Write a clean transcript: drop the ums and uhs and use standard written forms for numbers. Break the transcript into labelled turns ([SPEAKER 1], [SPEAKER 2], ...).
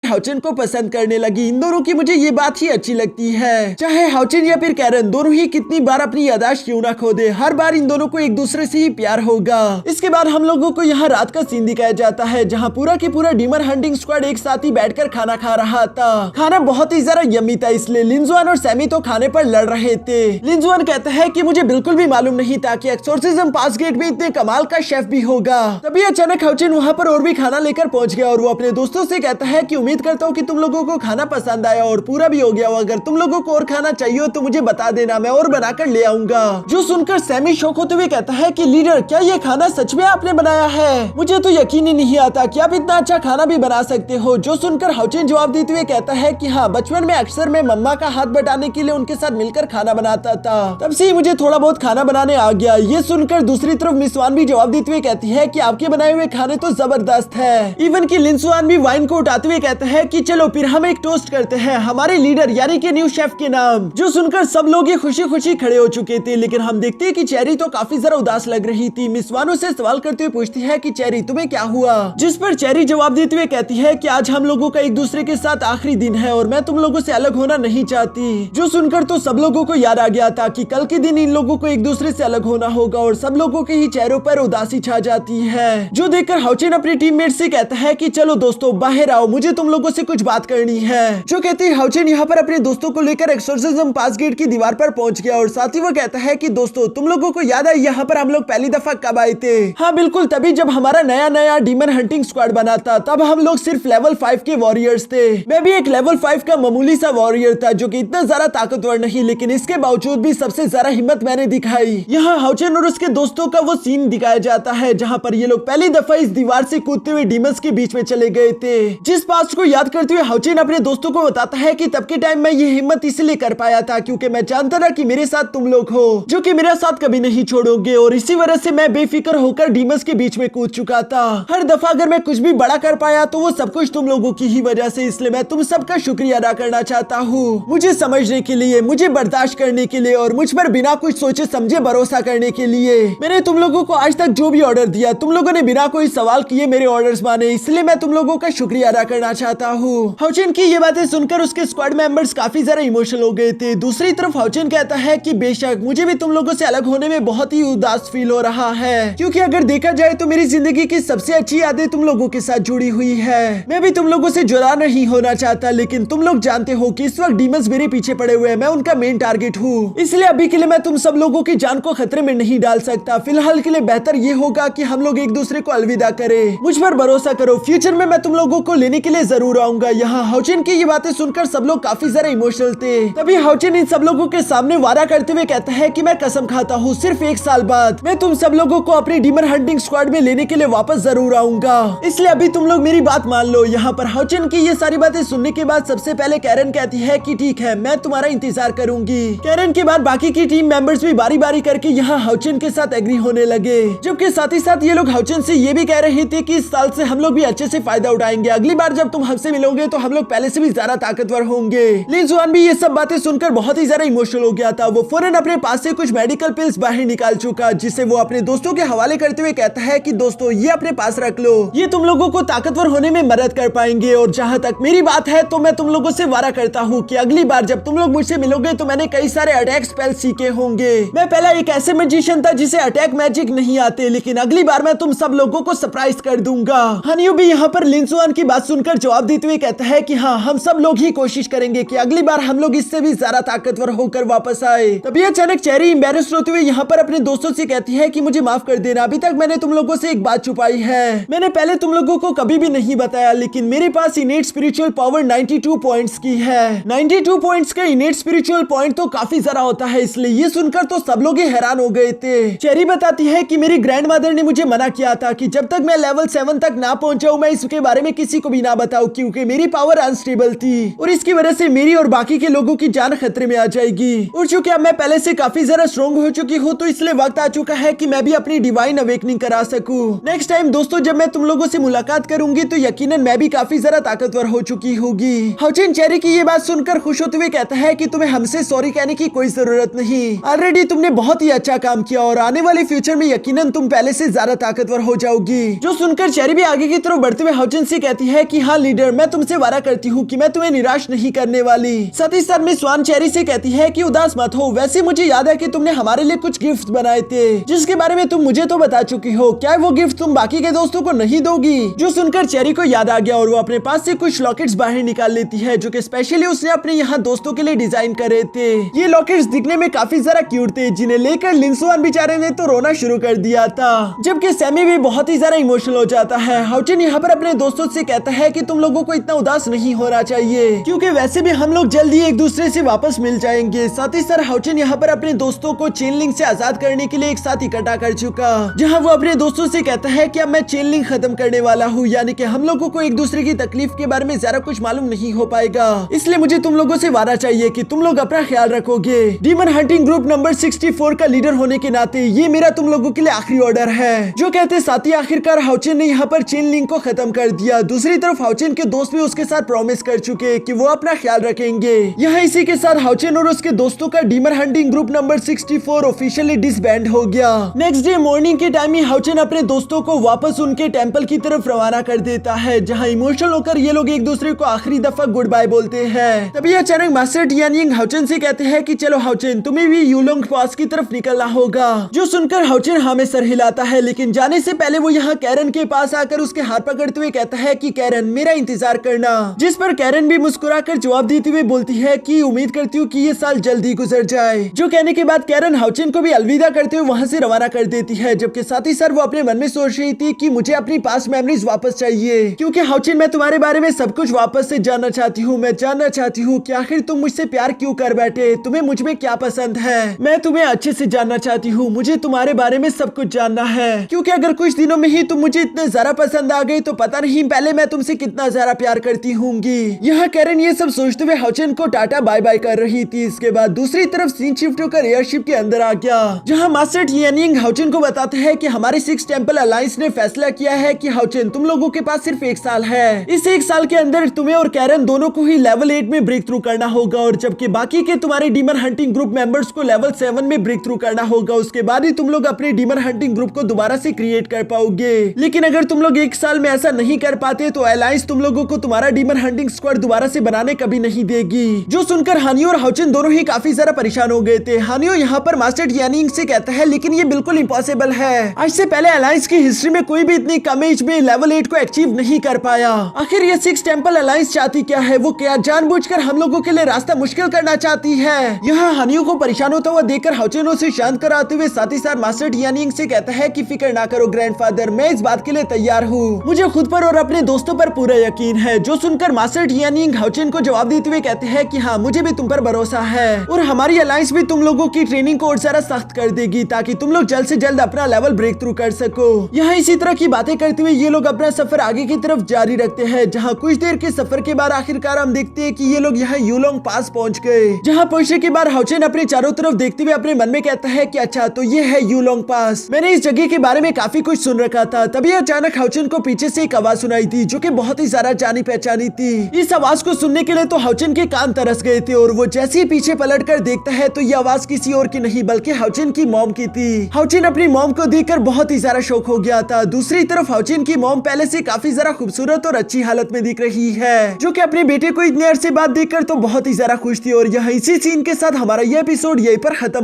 [SPEAKER 1] Houchin को पसंद करने लगी। इन दोनों की मुझे ये बात ही अच्छी लगती है। चाहे हाउचिन या फिर कैरन दोनों ही कितनी बार अपनी याददाश्त क्यों ना खो दे, हर बार इन दोनों को एक दूसरे से ही प्यार होगा। इसके बाद हम लोगों को यहाँ रात का सीन दिखाया जाता है जहाँ पूरा की पूरा डीमन हंटिंग स्क्वाड एक साथ ही बैठकर खाना खा रहा था। खाना बहुत ही ज्यादा यम्मी था, इसलिए लिंजुआन और सैमी तो खाने पर लड़ रहे थे। लिंजुआन कहता है कि मुझे बिल्कुल भी मालूम नहीं था कि एक्सोर्सिज्म पास गेट में इतने कमाल का शेफ भी होगा। तभी अचानक हाउचिन वहाँ पर और भी खाना लेकर पहुंच गया और वो अपने दोस्तों से कहता है कि उम्मीद करता हूँ कि तुम लोगों को खाना पसंद आया और पूरा भी हो गया हो। अगर तुम लोगों को और खाना चाहिए हो तो मुझे बता देना, मैं और बनाकर ले आऊंगा। जो सुनकर सैमी शौक होते हुए कहता है कि लीडर, क्या ये खाना सच में आपने बनाया है? मुझे तो यकीन ही नहीं आता कि आप इतना अच्छा खाना भी बना सकते हो। जो सुनकर हाउचिन जवाब देते हुए कहता है कि हाँ, बचपन में अक्सर मैं मम्मा का हाथ बटाने के लिए उनके साथ मिलकर खाना बनाता था, तब से मुझे थोड़ा बहुत खाना बनाने आ गया। ये सुनकर दूसरी तरफ मिसवान भी जवाब देते हुए कहती है कि आपके बनाए हुए खाने तो जबरदस्त है। इवन की लिंसुआन भी वाइन को उठाते हुए कहता है कि चलो फिर हम एक टोस्ट करते हैं हमारे लीडर यानी कि न्यू शेफ के नाम। जो सुनकर सब लोग ये खुशी खुशी खड़े हो चुके थे, लेकिन हम देखते हैं कि चेरी तो काफी जरा उदास लग रही थी। मिसवान से सवाल करते हुए पूछती है कि चेरी, तुम्हें क्या हुआ? जिस पर चेरी जवाब देते हुए कहती है कि आज हम लोगों का एक दूसरे के साथ आखिरी दिन है और मैं तुम लोगों से अलग होना नहीं चाहती। जो सुनकर तो सब लोगों को याद आ गया था कि कल के दिन इन लोगों को एक दूसरे से अलग होना होगा और सब लोगों के ही चेहरों पर उदासी छा जाती है। जो देखकर हाउचिन अपनी टीममेट से कहता है कि चलो दोस्तों बाहर आओ, मुझे तुम लोगों से कुछ बात करनी है। जो कहते हैं हाउचिन यहाँ पर अपने दोस्तों को लेकर एक्सोर्सिज्म पास गेट की दीवार पर पहुंच गया और साथ ही वो कहता है कि दोस्तों तुम लोगों को याद है यहाँ पर हम लोग पहली दफा कब आए थे? हाँ बिल्कुल, तभी जब हमारा नया डीमन हंटिंग स्क्वाड बना था। तब हम लोग सिर्फ लेवल 5 के वॉरियर्स थे। मैं भी एक लेवल 5 का मामूली सा वॉरियर था जो कि इतना ज्यादा ताकतवर नहीं, लेकिन इसके बावजूद भी सबसे ज्यादा हिम्मत मैंने दिखाई। यहाँ हाउचिन और उसके दोस्तों का वो सीन दिखाया जाता है जहाँ पर ये लोग पहली दफा इस दीवार से कूदते हुए डीमंस के बीच में चले गए थे। जिस पास्ट को याद करते हुए हाउचिन अपने दोस्तों को बताता है कि तब के टाइम में ये हिम्मत इसलिए कर पाया था क्योंकि मैं जानता था कि मेरे साथ तुम लोग हो जो कि मेरा साथ कभी नहीं छोड़ोगे, और इसी वजह से मैं बेफिक्र होकर डीमंस के बीच में कूद चुका था। हर दफा अगर मैं कुछ भी बड़ा कर पाया तो वो सब कुछ तुम लोगों की ही वजह से, इसलिए मैं तुम सबका शुक्रिया अदा करना चाहता हूँ। मुझे समझने के लिए, मुझे बर्दाश्त करने के लिए और मुझ पर बिना कुछ सोचे समझे भरोसा करने के लिए। मैंने तुम लोगों को आज तक जो भी ऑर्डर दिया तुम लोगों ने बिना कोई सवाल किए मेरे ऑर्डर्स माने, इसलिए मैं तुम लोगों का शुक्रिया अदा करना चाहता हूँ। हाउचिन की ये बातें सुनकर उसके स्क्वाड मेंबर्स काफी ज्यादा इमोशनल हो गए थे। दूसरी तरफ हाउचिन कहता है कि बेशक मुझे भी तुम लोगों से अलग होने में बहुत ही उदास फील हो रहा है, क्योंकि अगर देखा जाए तो मेरी जिंदगी की सबसे अच्छी यादें तुम लोगों के साथ जुड़ी हुई है। मैं भी तुम लोगों से जुदा नहीं होना चाहता, लेकिन तुम लोग जानते हो कि इस वक्त डीमंस मेरे पीछे पड़े हुए हैं, मैं उनका मेन टारगेट हूँ, इसलिए अभी के लिए मैं तुम सब लोगों की जान को खतरे में नहीं डाल सकता। फिलहाल के लिए बेहतर ये होगा कि हम लोग एक दूसरे को अलविदा करें। मुझ पर भरोसा करो, फ्यूचर में मैं तुम लोगों को लेने के लिए जरूर आऊंगा। यहाँ हाउचिन की ये बातें सुनकर सब लोग काफी ज्यादा इमोशनल थे। तभी हाउचिन इन सब लोगों के सामने वादा करते हुए कहता है कि मैं कसम खाता हूँ सिर्फ 1 साल बाद मैं तुम सब लोगों को अपनी डीमन हंटिंग स्क्वाड में लेने के लिए वापस जरूर आऊंगा, इसलिए अभी तुम लोग मेरी बात मान लो। यहाँ पर हाउचिन की ये सारी बातें सुनने के बाद सबसे पहले कैरन कहती है कि ठीक है, मैं तुम्हारा इंतजार करूंगी। कैरन के बाद बाकी की टीम मेंबर्स भी बारी बारी करके यहाँ हाउचिन के साथ एग्री होने लगे, जबकि साथ ही साथ ये लोग हाउचिन से ये भी कह रहे थे कि इस साल से हम लोग भी अच्छे से फायदा उठाएंगे। अगली बार जब तुम हमसे मिलोगे तो हम लोग पहले से भी ज्यादा ताकतवर होंगे। लिंजुआन भी ये सब बातें सुनकर बहुत ही ज्यादा इमोशनल हो गया था। वो फौरन अपने पास से कुछ मेडिकल पिल्स बाहर निकाल चुका, जिसे वो अपने दोस्तों के हवाले करते हुए कहता है कि दोस्तों ये अपने पास रख लो, ये तुम लोगों को ताकतवर होने में मदद कर पाएंगे। और जहाँ तक मेरी बात है तो मैं तुम लोगों से वादा करता हूँ कि अगली बार जब तुम लोग मुझसे मिलोगे तो मैंने कई सारे अटैक स्पेल सीखे होंगे। मैं पहला एक ऐसे मैजिशियन था जिसे अटैक मैजिक नहीं आते, लेकिन अगली बार मैं तुम सब लोगों को सरप्राइज कर दूंगा। हनियो भी यहाँ पर लिंसुआन की बात सुनकर जवाब देते हुए कहता है कि हाँ, हम सब लोग ही कोशिश करेंगे कि अगली बार हम लोग इससे भी ज्यादा ताकतवर होकर वापस आए। तभी अचानक चेरी एम्बैरेस्ड होते हुए यहाँ पर अपने दोस्तों से कहती है कि मुझे माफ कर देना, अभी तक मैंने तुम लोगों से एक बात छुपाई है। मैंने पहले तुम लोगों को कभी भी नहीं बताया, लेकिन मेरे पास इनेट स्पिरिचुअल पावर 92 पॉइंट्स की है। 92 पॉइंट्स का इनेट स्पिरिचुअल पॉइंट तो काफी ज्यादा होता है, इसलिए ये सुनकर तो सब लोग ही हैरान हो गए थे। चेरी बताती है कि मेरी ग्रैंड मदर ने मुझे मना किया था कि जब तक मैं लेवल 7 तक ना पहुंचाऊं मैं इसके बारे में किसी को भी ना बताऊं, क्योंकि मेरी पावर अनस्टेबल थी और इसकी वजह से मेरी और बाकी के लोगों की जान खतरे में आ जाएगी। और चूंकि अब मैं पहले से काफी ज्यादा स्ट्रॉन्ग हो चुकी हूँ तो इसलिए वक्त आ चुका है कि मैं भी अपनी डिवाइन अवेकनिंग करा सकूं। नेक्स्ट टाइम दोस्तों जब मैं तुम लोगों से मुलाकात करूंगी तो यकीनन मैं भी काफी ज्यादा ताकतवर हो चुकी होगी। हाउचिन चेरी की ये बात सुनकर खुश होते हुए कहता है कि तुम्हें हमसे सॉरी कहने की कोई जरूरत नहीं, ऑलरेडी तुमने बहुत ही अच्छा काम किया और आने वाले फ्यूचर में यकीनन तुम पहले से ज्यादा ताकतवर हो जाओगी। जो सुनकर चेरी भी आगे की तरफ बढ़ते हुए हाउचिन से कहती है कि हाँ लीडर, लीडर, मैं तुमसे वादा करती हूँ कि मैं तुम्हें निराश नहीं करने वाली। साथ ही साथ मिस स्वान चेरी से कहती है कि उदास मत हो, वैसे मुझे याद है कि तुमने हमारे लिए कुछ गिफ्ट बनाए थे जिसके बारे में तुम मुझे तो बता चुकी हो। क्या वो गिफ्ट तुम बाकी के दोस्तों को नहीं दोगी? जो सुनकर चेरी को याद आ गया और वो अपने पास से कुछ लॉकेट्स बाहर निकाल लेती है जो कि स्पेशली उसने अपने यहाँ दोस्तों के लिए डिजाइन करे थे। ये लॉकेट्स दिखने में काफी ज्यादा क्यूट थे जिन्हें लेकर लिनसुआन बेचारे ने तो रोना शुरू कर दिया था, जबकि सैमी भी बहुत ही ज्यादा इमोशनल हो जाता है। हाउचिन यहाँ पर अपने दोस्तों से कहता है कि तुम लोगों को इतना उदास नहीं होना चाहिए क्योंकि वैसे भी हम लोग जल्दी एक दूसरे से वापस मिल जाएंगे। साथ ही साथ हाउचिन यहाँ पर अपने दोस्तों को चेन लिंक से आजाद करने के लिए एक साथ इकट्ठा कर चुका, जहाँ वो अपने दोस्तों से कहता है कि अब मैं चेन लिंक खत्म करने वाला हूँ, यानी कि हम लोगों को एक दूसरे की तकलीफ के बारे में ज्यादा कुछ मालूम नहीं हो पाएगा। इसलिए मुझे तुम लोगों से वादा चाहिए कि तुम लोग अपना ख्याल रखोगे। डीमन हंटिंग ग्रुप नंबर 64 का लीडर होने के नाते ये मेरा तुम लोगों के लिए आखिरी ऑर्डर है। जो कहते साथ ही आखिरकार हाउचिन ने यहाँ पर चेन लिंक को खत्म कर दिया। दूसरी तरफ हाउचिन के दोस्त भी उसके साथ प्रॉमिस कर चुके कि वो अपना ख्याल रखेंगे। यहाँ इसी के साथ हाउचिन और उसके दोस्तों का demon hunting group number 64 officially disband हो गया। नेक्स्ट डे मॉर्निंग के टाइम ही हाउचिन अपने दोस्तों को वापस उनके टेंपल की तरफ रवाना कर देता है, जहाँ इमोशनल होकर ये लोग एक दूसरे को आखिरी दफा गुड बाय बोलते हैं। तभी अचानक मास्टर टियानिंग हाउचिन से कहते हैं कि चलो हाउचिन, तुम्हें भी यूलोंग पास की तरफ निकलना होगा। जो सुनकर हाउचिन हाँ में सर हिलाता है, लेकिन जाने से पहले वो यहाँ कैरन के पास आकर उसके हाथ पकड़ते हुए कहता है कि कैरन मेरा इंतजार करना, जिस पर कैरन भी मुस्कुराकर जवाब देते हुए बोलती है कि उम्मीद करती हूँ कि ये साल जल्दी गुजर जाए। जो कहने के बाद कैरन हाउचिन को भी अलविदा करते हुए वहाँ से रवाना कर देती है, जबकि साथ ही साथ वो अपने मन में सोच रही थी कि मुझे अपनी पास्ट मेमोरीज वापस चाहिए, क्योंकि हाउचिन मैं तुम्हारे बारे में सब कुछ वापस से जानना चाहती हूँ। मैं जानना चाहती हूँ कि आखिर तुम मुझसे प्यार क्यों कर बैठे, तुम्हें मुझ में क्या पसंद है। मैं तुम्हें अच्छे से जानना चाहती हूँ, मुझे तुम्हारे बारे में सब कुछ जानना है, क्योंकि अगर कुछ दिनों में ही तुम मुझे इतने ज्यादा पसंद आ गई तो पता नहीं पहले मैं तुमसे कितना ज्यादा प्यार करती होंगी। यह कैरन ये सब सोचते हुए हाउचिन को टाटा बाय बाय कर रही थी। इसके बाद दूसरी तरफ सीन शिफ्ट होकर एयरशिप के अंदर आ गया, जहाँ मास्टर टियानिंग हाउचिन को बताते हैं कि हमारे 6 टेंपल अलायंस ने फैसला किया है कि हाउचिन तुम लोगों के पास सिर्फ 1 साल है। इस 1 साल के अंदर तुम्हें और कैरन दोनों को ही लेवल 8 में ब्रेक थ्रू करना होगा, और जबकि बाकी के तुम्हारे डीमन हंटिंग ग्रुप मेंबर्स को लेवल 7 में ब्रेक थ्रू करना होगा। उसके बाद ही तुम लोग अपने डीमन हंटिंग ग्रुप को दोबारा से क्रिएट कर पाओगे। लेकिन अगर तुम लोग 1 साल में ऐसा नहीं कर पाते तो अलायंस तुम लोगों को तुम्हारा डीमन हंटिंग स्क्वाड दोबारा से बनाने कभी नहीं देगी। जो सुनकर हानियो और हाउचिन दोनों ही काफी ज्यादा परेशान हो गए थे। हानियो यहाँ पर मास्टर टियानिंग से कहता है लेकिन ये बिल्कुल इम्पॉसिबल है, आज से पहले अलायंस की हिस्ट्री में कोई भी इतनी कम एज में लेवल 8 को अचीव नहीं कर पाया। आखिर ये 6 टेंपल अलायंस चाहती क्या है? वो क्या जानबूझकर हम लोगों के लिए रास्ता मुश्किल करना चाहती है? यहाँ हानियो को परेशान होता हुआ देखकर हाउचिन उसे शांत कराते हुए साथ ही साथ मास्टर टियानिंग से कहता है कि फिक्र ना करो ग्रैंडफादर, मैं इस बात के लिए तैयार हूँ, मुझे खुद पर और अपने दोस्तों पर पूरा यकीन है। जो सुनकर मास्टर टियानिंग हाउचिन को जवाब देते हुए कहते हैं कि हाँ मुझे भी तुम पर भरोसा है, और हमारी अलायंस भी तुम लोगों की ट्रेनिंग को और ज्यादा सख्त कर देगी ताकि तुम लोग जल्द से जल्द अपना लेवल ब्रेक थ्रू कर सको। यहाँ इसी तरह की बातें करते हुए ये लोग अपना सफर आगे की तरफ जारी रखते हैं, जहाँ कुछ देर के सफर के बाद आखिरकार हम देखते हैं कि ये लोग यहाँ यूलोंग पास पहुंच गए। जहाँ पहुंचने के बाद हाउचिन अपने चारों तरफ देखते हुए अपने मन में कहता है कि अच्छा तो ये है यूलोंग पास, मैंने इस जगह के बारे में काफी कुछ सुन रखा था। तभी अचानक हाउचिन को पीछे से एक आवाज सुनाई थी जो कि बहुत ही ज्यादा जानी पहचानी थी। इस आवाज को सुनने के लिए तो हाउचिन के कान तरस गए थे, और वो जैसे ही पीछे पलट कर देखता है तो ये आवाज किसी और की नहीं बल्कि हाउचिन की मॉम की थी। हाउचिन अपनी मॉम को देखकर बहुत ही ज्यादा शॉक हो गया था। दूसरी तरफ हाउचिन की मॉम पहले से काफी ज्यादा खूबसूरत और अच्छी हालत में दिख रही है, जो कि अपने बेटे को इतने अरसे बाद देखकर तो बहुत ही ज्यादा खुश थी। और यहाँ इसी सीन के साथ हमारा यह एपिसोड यहीं पर खत्म